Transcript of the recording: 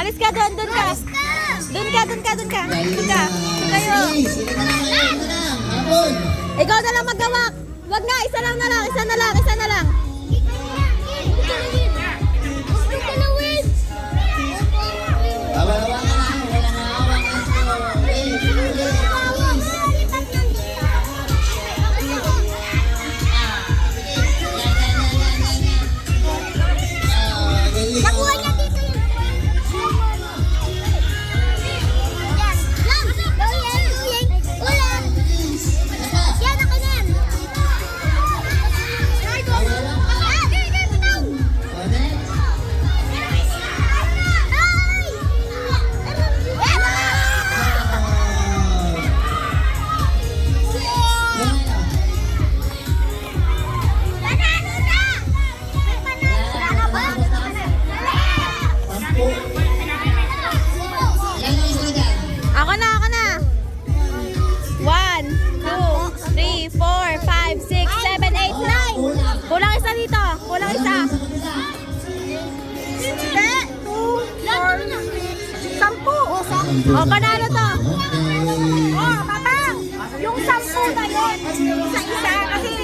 Alis ka doon, doon ka. Doon ka, doon ka, doon ka. Doon ka. Kayo. Ikaw na lang maggawak. Wag na, isa lang na lang, isa na lang, isa na lang. Nakuha niya dito yun. Yan. Lang. Uyan. Ulan. Yan, ako na yan. Ay! Panalo na! May panalo ba? Ako na, ako na. 1, 2, 3, 4, 5, 6, 7, 8, 9. Kulang isa dito. Kulang isa. 10. O, panalo to. O, papang. Yung 10 na yun. Isa-isa. Kasi